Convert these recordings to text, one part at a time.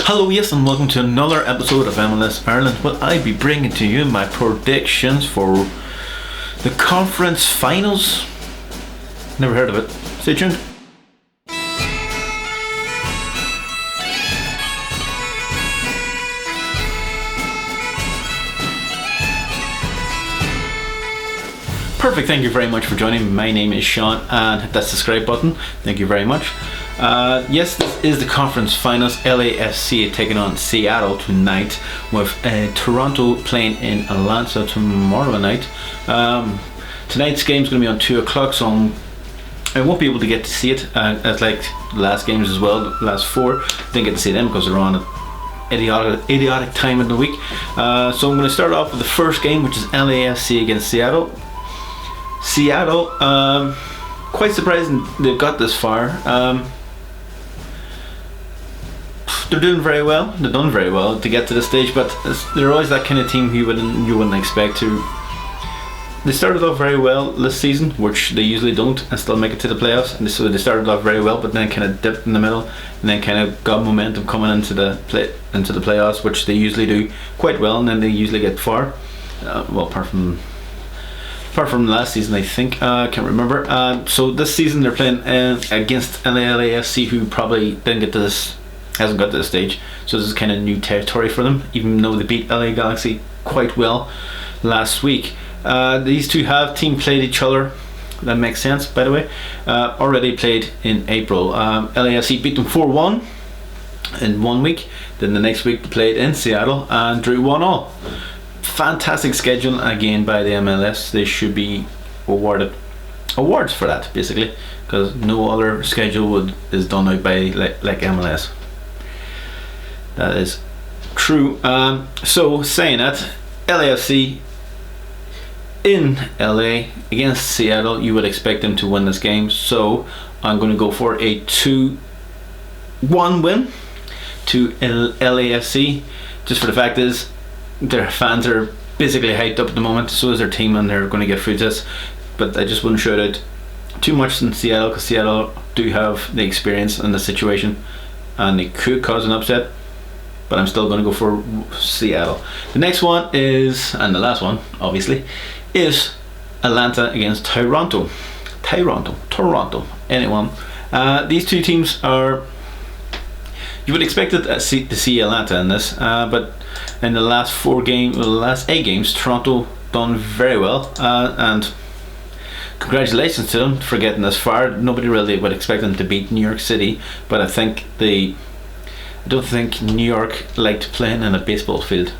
Hello, yes, and welcome to another episode of MLS Ireland. Well, I'll be bringing to you my predictions for the conference finals. Never heard of it. Stay tuned. Perfect, thank you very much for joining me. My name is Sean, and hit that subscribe button. Thank you very much. Yes, this is the conference finals. LAFC taking on Seattle tonight, with Toronto playing in Atlanta tomorrow night. Tonight's game is going to be on 2 o'clock, so I won't be able to get to see it, as like the last games as well, the last 4. Didn't get to see them because they're on at idiotic time in the week. So I'm going to start off with the first game, which is LAFC against Seattle. Seattle, quite surprising they've got this far. They're doing very well. They've done very well to get to this stage, but they're always that kind of team you wouldn't expect to. They started off very well this season, which they usually don't, and still make it to the playoffs. And so they started off very well, but then kind of dipped in the middle, and then kind of got momentum coming into the playoffs, which they usually do quite well, and then they usually get far. Well, apart from last season, I think. I can't remember. So this season they're playing against LAFC, who probably hasn't got to this stage. So this is kind of new territory for them, even though they beat LA Galaxy quite well last week. These two have team played each other. That makes sense, by the way. Already played in April. LAFC beat them 4-1 in 1 week. Then the next week they played in Seattle and drew 1-1. Fantastic schedule again by the MLS. They should be awarded awards for that, basically, because no other schedule is done out by like MLS. That is true. So saying that, LAFC in LA against Seattle, you would expect them to win this game. So I'm going to go for a 2-1 win to LAFC. Just for the fact is, their fans are basically hyped up at the moment, so is their team, and they're going to get through this. But I just wouldn't shout out too much in Seattle, because Seattle do have the experience in the situation, and they could cause an upset. But I'm still going to go for Seattle. The next one is, and the last one, obviously, is Atlanta against Toronto. Anyone. These two teams are. You would expect to see Atlanta in this, but in the last 8 games, Toronto done very well, and congratulations to them for getting this far. Nobody really would expect them to beat New York City, but I don't think New York liked playing in a baseball field.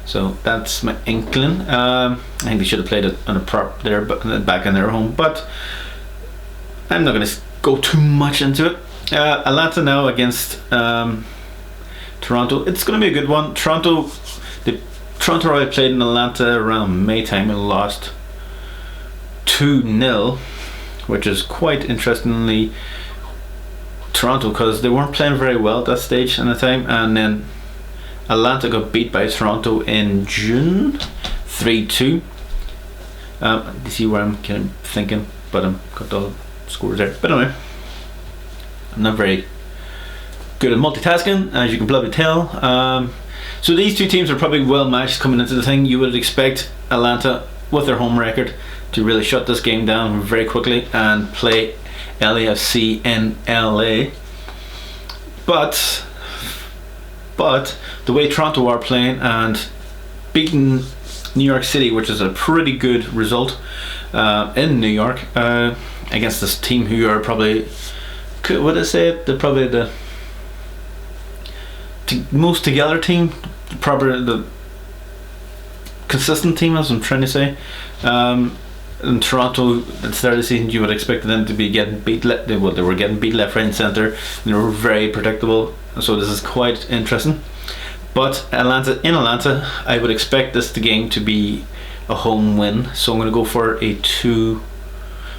So that's my inkling. I think they should have played it on a prop there, but back in their home. But I'm not going to go too much into it. Atlanta now against Toronto. It's going to be a good one. Toronto already played in Atlanta around May time and lost 2-0, which is quite interestingly Toronto, because they weren't playing very well at that stage in the time, and then Atlanta got beat by Toronto in June 3-2. You see where I'm kind of thinking, but I've got the scores there. But anyway, I'm not very good at multitasking, as you can probably tell. So these two teams are probably well matched coming into the thing. You would expect Atlanta, with their home record, to really shut this game down very quickly and play LAFC in LA. But the way Toronto are playing and beating New York City, which is a pretty good result in New York, against this team who are probably, would I say, they're probably the most together team, probably the consistent team, as I'm trying to say. In Toronto, at the start of the season, you would expect them to be getting beat. They were getting beat left, right, and centre, and they were very predictable. So this is quite interesting. But in Atlanta, I would expect this game to be a home win. So I'm going to go for a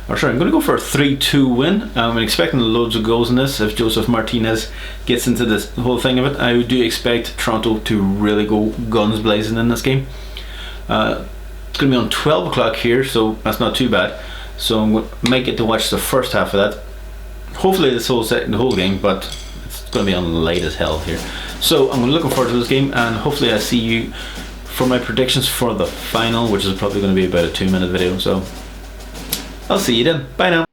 3-2 win. I'm expecting loads of goals in this. If Joseph Martinez gets into this whole thing of it, I do expect Toronto to really go guns blazing in this game. It's going to be on 12 o'clock here, so that's not too bad. So I might get to watch the first half of that. Hopefully the whole game, but It's going to be on late as hell here. So I'm looking forward to this game, and hopefully I see you for my predictions for the final, which is probably going to be about a 2-minute video. So I'll see you then. Bye now.